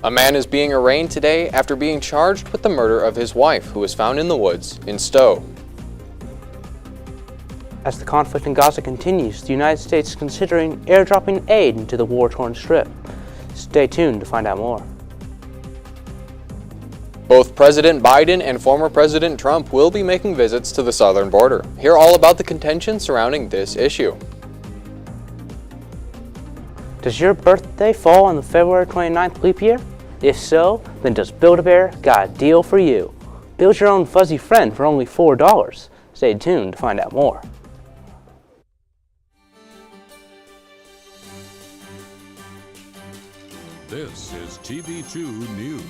A man is being arraigned today after being charged with the murder of his wife, who was found in the woods in Stowe. As the conflict in Gaza continues, the United States is considering airdropping aid into the war-torn Strip. Stay tuned to find out more. Both President Biden and former President Trump will be making visits to the southern border. Hear all about the contention surrounding this issue. Does your birthday fall on the February 29th leap year? If so, then does Build-A-Bear got a deal for you. Build your own fuzzy friend for only $4. Stay tuned to find out more. This is TV2 News.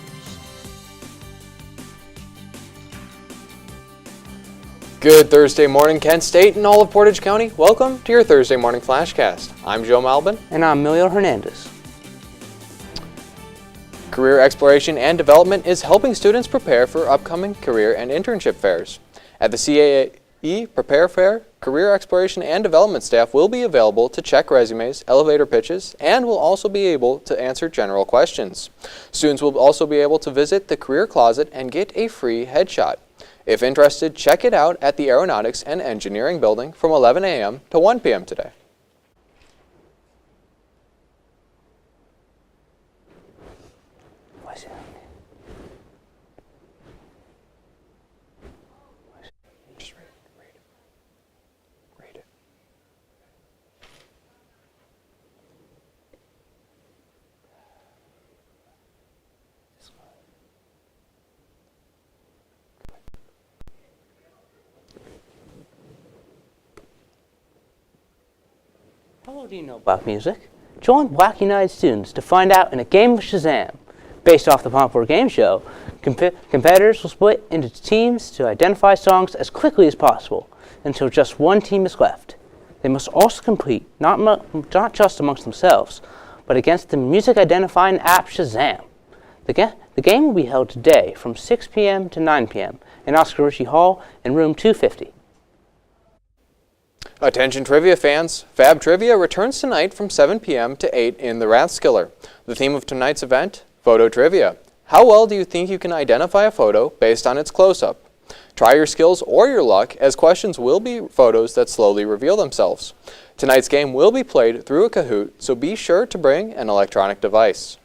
Good Thursday morning, Kent State and all of Portage County. Welcome to your Thursday morning Flashcast. I'm Joe Malbin. And I'm Emilio Hernandez. Career Exploration and Development is helping students prepare for upcoming career and internship fairs. At the CAE Prepare Fair, Career Exploration and Development staff will be available to check resumes, elevator pitches, and will also be able to answer general questions. Students will also be able to visit the Career Closet and get a free headshot. If interested, check it out at the Aeronautics and Engineering Building from 11 a.m. to 1 p.m. today. Just read it. How do you know about music? Join Black United students to find out in a game of Shazam. Based off the popular game show, competitors will split into teams to identify songs as quickly as possible until just one team is left. They must also compete not just amongst themselves, but against the music identifying app Shazam. The game will be held today from 6 p.m. to 9 p.m. in Oscar Ritchie Hall in room 250. Attention trivia fans, Fab Trivia returns tonight from 7 p.m. to 8 in the Rathskiller. The theme of tonight's event, Photo Trivia. How well do you think you can identify a photo based on its close-up? Try your skills or your luck, as questions will be photos that slowly reveal themselves. Tonight's game will be played through a Kahoot, so be sure to bring an electronic device.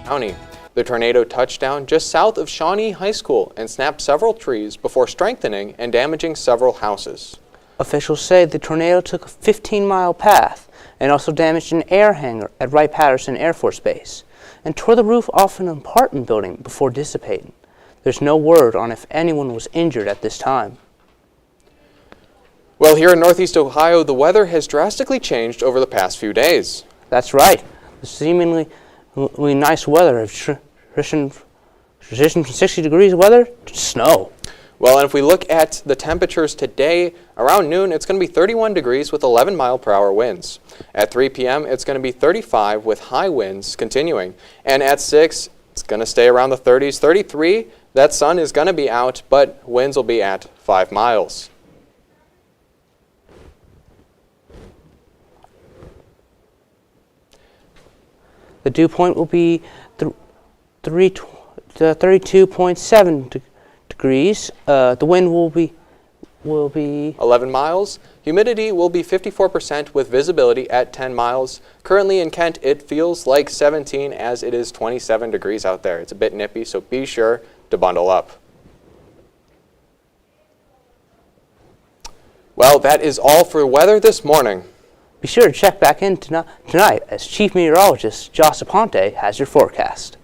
County. The tornado touched down just south of Shawnee High School and snapped several trees before strengthening and damaging several houses. Officials say the tornado took a 15-mile path and also damaged an air hangar at Wright-Patterson Air Force Base and tore the roof off an apartment building before dissipating. There's no word on if anyone was injured at this time. Well, here in Northeast Ohio, the weather has drastically changed over the past few days. That's right. The seemingly nice weather has transitioned from 60 degrees weather to snow. Well, and if we look at the temperatures today, around noon, it's going to be 31 degrees with 11-mile-per-hour winds. At 3 p.m., it's going to be 35 with high winds continuing. And at 6, it's going to stay around the 30s. 33, that sun is going to be out, but winds will be at 5 miles. The dew point will be 32.7 degrees. The wind will be 11 miles. Humidity will be 54% with visibility at 10 miles. Currently in Kent, it feels like 17 as it is 27 degrees out there. It's a bit nippy, so be sure to bundle up. Well, that is all for weather this morning. Be sure to check back in tonight as Chief Meteorologist Joss Aponte has your forecast.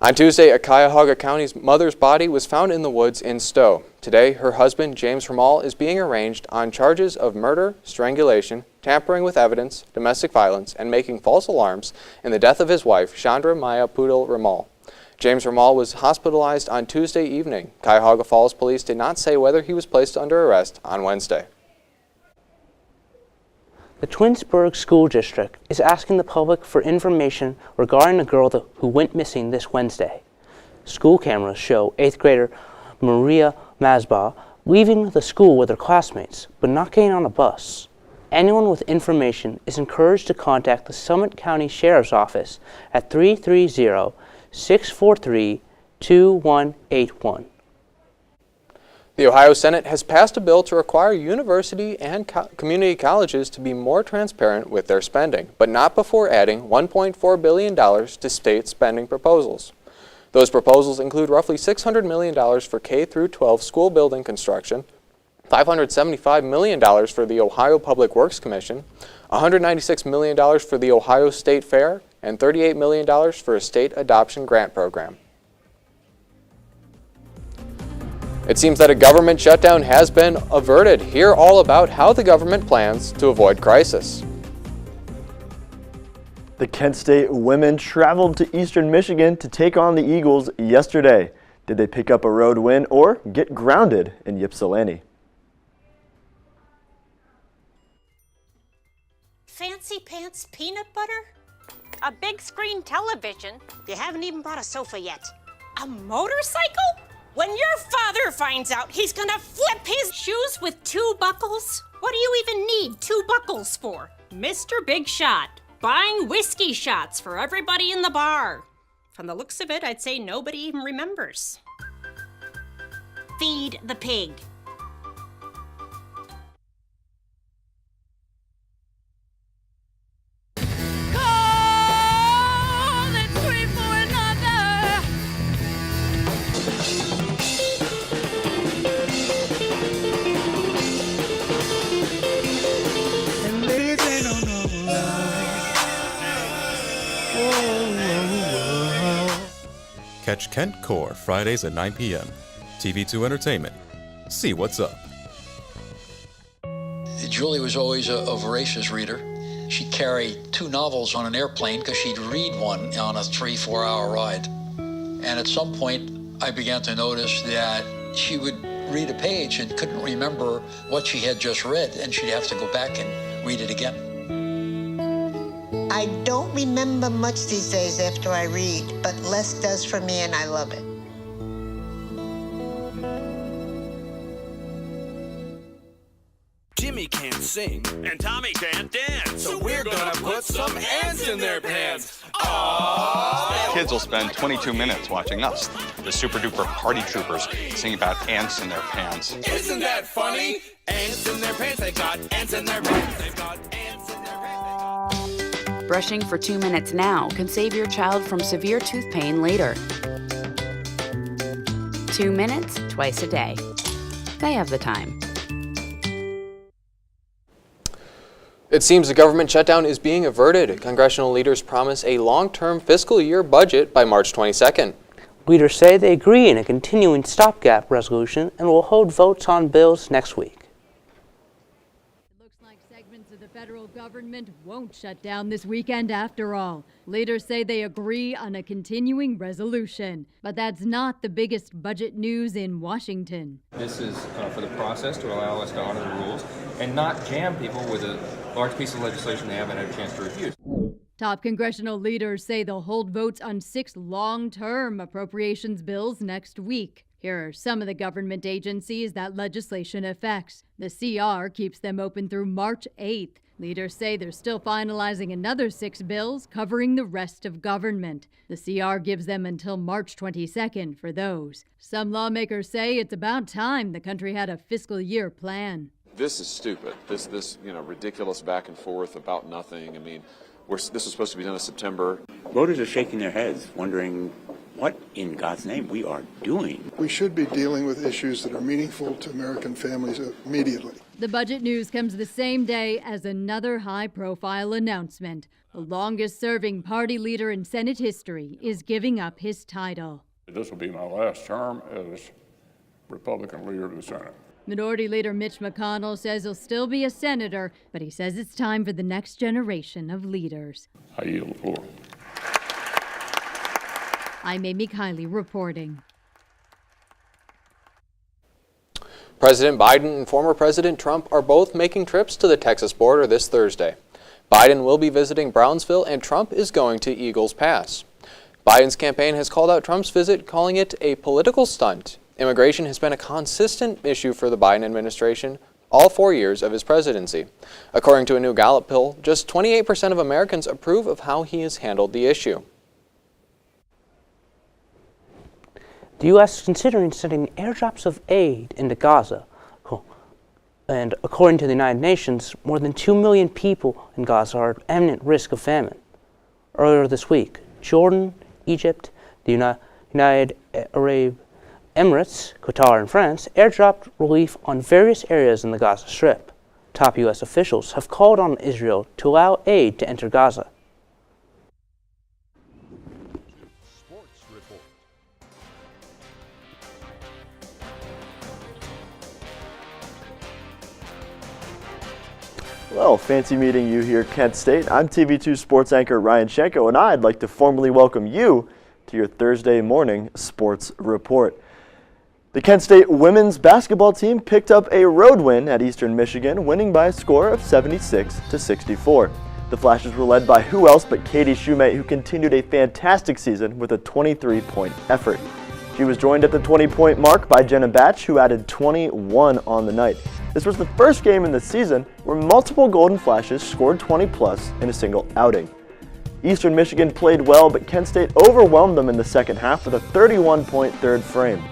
On Tuesday, a Cuyahoga County's mother's body was found in the woods in Stowe. Today, her husband, James Ramal, is being arraigned on charges of murder, strangulation, tampering with evidence, domestic violence, and making false alarms in the death of his wife, Chandra Maya Poodle Ramal. James Ramal was hospitalized on Tuesday evening. Cuyahoga Falls police did not say whether he was placed under arrest on Wednesday. The Twinsburg School District is asking the public for information regarding a girl who went missing this Wednesday. School cameras show 8th grader Maria Masba leaving the school with her classmates, but not getting on a bus. Anyone with information is encouraged to contact the Summit County Sheriff's Office at 330-643-2181. The Ohio Senate has passed a bill to require university and community colleges to be more transparent with their spending, but not before adding $1.4 billion to state spending proposals. Those proposals include roughly $600 million for K-12 school building construction, $575 million for the Ohio Public Works Commission, $196 million for the Ohio State Fair, and $38 million for a state adoption grant program. It seems that a government shutdown has been averted. Hear all about how the government plans to avoid crisis. The Kent State women traveled to eastern Michigan to take on the Eagles yesterday. Did they pick up a road win or get grounded in Ypsilanti? Fancy pants peanut butter? A big screen television? You haven't even brought a sofa yet. A motorcycle? When your father finds out, he's gonna flip his shoes with 2 buckles? What do you even need 2 buckles for? Mr. Big Shot, buying whiskey shots for everybody in the bar. From the looks of it, I'd say nobody even remembers. Feed the pig. Catch Kent Core Fridays at 9 p.m. TV2 Entertainment. See what's up. Julie was always a voracious reader. She'd carry 2 novels on an airplane because she'd read one on a 3-4 hour ride. And at some point, I began to notice that she would read a page and couldn't remember what she had just read, and she'd have to go back and read it again. I don't remember much these days after I read, but less does for me, and I love it. Jimmy can't sing, and Tommy can't dance, so we're gonna put some ants in their pants. Aww. Kids will spend 22 minutes watching us, the super duper party troopers, sing about ants in their pants. Isn't that funny? Ants in their pants, they've got ants in their pants, they've got ants in their pants. Brushing for 2 minutes now can save your child from severe tooth pain later. 2 minutes, twice a day. They have the time. It seems the government shutdown is being averted. Congressional leaders promise a long-term fiscal year budget by March 22nd. Leaders say they agree in a continuing stopgap resolution and will hold votes on bills next week. The federal government won't shut down this weekend after all. Leaders say they agree on a continuing resolution. But that's not the biggest budget news in Washington. This is for the process to allow us to honor the rules and not jam people with a large piece of legislation they haven't had a chance to review. Top congressional leaders say they'll hold votes on 6 long-term appropriations bills next week. Here are some of the government agencies that legislation affects. The CR keeps them open through March 8th. Leaders say they're still finalizing another 6 bills covering the rest of government. The CR gives them until March 22nd for those. Some lawmakers say it's about time the country had a fiscal year plan. This is stupid. This ridiculous back and forth about nothing. I mean, this was supposed to be done in September. Voters are shaking their heads, wondering what in God's name we are doing. We should be dealing with issues that are meaningful to American families immediately. The budget news comes the same day as another high-profile announcement. The longest-serving party leader in Senate history is giving up his title. This will be my last term as Republican leader of the Senate. Minority Leader Mitch McConnell says he'll still be a senator, but he says it's time for the next generation of leaders. I yield the floor. I'm Amy Kiley reporting. President Biden and former President Trump are both making trips to the Texas border this Thursday. Biden will be visiting Brownsville and Trump is going to Eagles Pass. Biden's campaign has called out Trump's visit, calling it a political stunt. Immigration has been a consistent issue for the Biden administration all 4 years of his presidency. According to a new Gallup poll, just 28% of Americans approve of how he has handled the issue. The U.S. is considering sending airdrops of aid into Gaza. And according to the United Nations, more than 2 million people in Gaza are at imminent risk of famine. Earlier this week, Jordan, Egypt, the United Arab Emirates, Qatar, and France airdropped relief on various areas in the Gaza Strip. Top U.S. officials have called on Israel to allow aid to enter Gaza. Well, fancy meeting you here, Kent State. I'm TV2 sports anchor Ryan Schenko, and I'd like to formally welcome you to your Thursday morning sports report. The Kent State women's basketball team picked up a road win at Eastern Michigan, winning by a score of 76-64. The Flashes were led by who else but Katie Shumate, who continued a fantastic season with a 23-point effort. She was joined at the 20-point mark by Jenna Batch, who added 21 on the night. This was the first game in the season where multiple Golden Flashes scored 20-plus in a single outing. Eastern Michigan played well, but Kent State overwhelmed them in the second half with a 31-point third frame.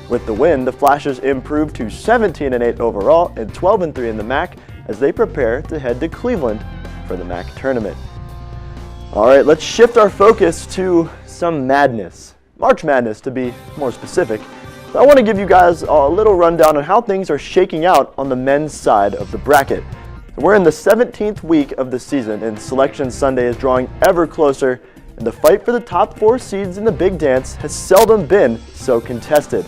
With the win, the Flashes improved to 17-8 overall and 12-3 in the MAC as they prepare to head to Cleveland for the MAC tournament. All right, let's shift our focus to some madness. March Madness, to be more specific. So I want to give you guys a little rundown on how things are shaking out on the men's side of the bracket. We're in the 17th week of the season, and Selection Sunday is drawing ever closer, and the fight for the top 4 seeds in the Big Dance has seldom been so contested.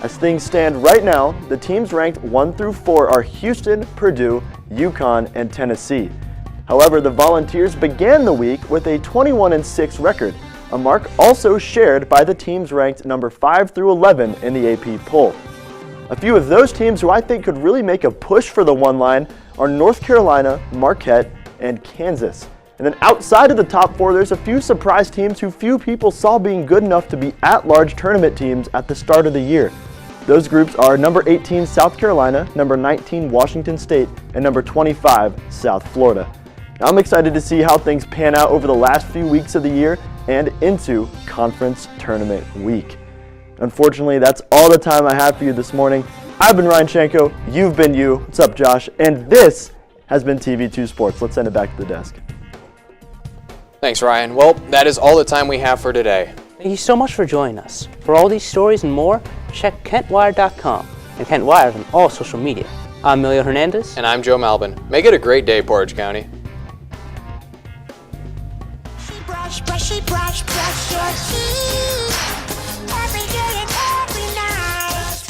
As things stand right now, the teams ranked 1 through 4 are Houston, Purdue, UConn, and Tennessee. However, the Volunteers began the week with a 21-6 record, a mark also shared by the teams ranked number 5 through 11 in the AP poll. A few of those teams who I think could really make a push for the one line are North Carolina, Marquette, and Kansas. And then outside of the top 4, there's a few surprise teams who few people saw being good enough to be at-large tournament teams at the start of the year. Those groups are number 18 South Carolina, number 19 Washington State, and number 25 South Florida. Now, I'm excited to see how things pan out over the last few weeks of the year and into conference tournament week. Unfortunately, that's all the time I have for you this morning. I've been Ryan Schenko, you've been you. What's up, Josh? And this has been TV2 Sports. Let's send it back to the desk. Thanks, Ryan. Well, that is all the time we have for today. Thank you so much for joining us. For all these stories and more, check KentWire.com and Kent Wire on all social media. I'm Emilio Hernandez. And I'm Joe Malbin. Make it a great day, Portage County. Brushy brush, brush your teeth every day and every night.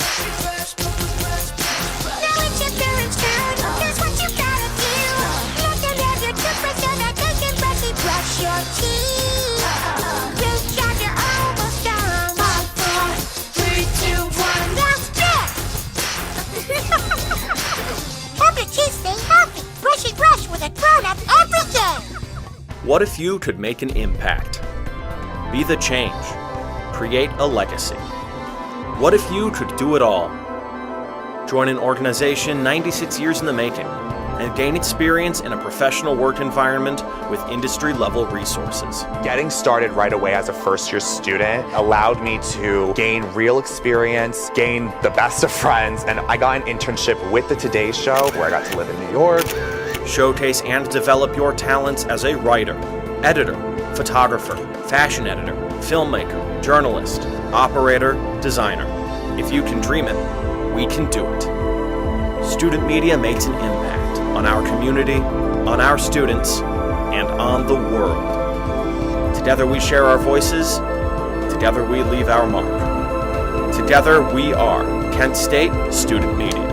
Now it's your parents' turn. Here's what you gotta do. Let them have your toothbrush so that they can brush your teeth. You got your almost done. 5, 4, 3, 2, 1. That's it. Help your teeth stay healthy. Brushy brush with a grown-up every day. What if you could make an impact? Be the change. Create a legacy. What if you could do it all? Join an organization 96 years in the making and gain experience in a professional work environment with industry-level resources. Getting started right away as a first-year student allowed me to gain real experience, gain the best of friends, and I got an internship with the Today Show where I got to live in New York. Showcase and develop your talents as a writer, editor, photographer, fashion editor, filmmaker, journalist, operator, designer. If you can dream it, we can do it. Student media makes an impact on our community, on our students, and on the world. Together we share our voices, together we leave our mark. Together we are Kent State Student Media.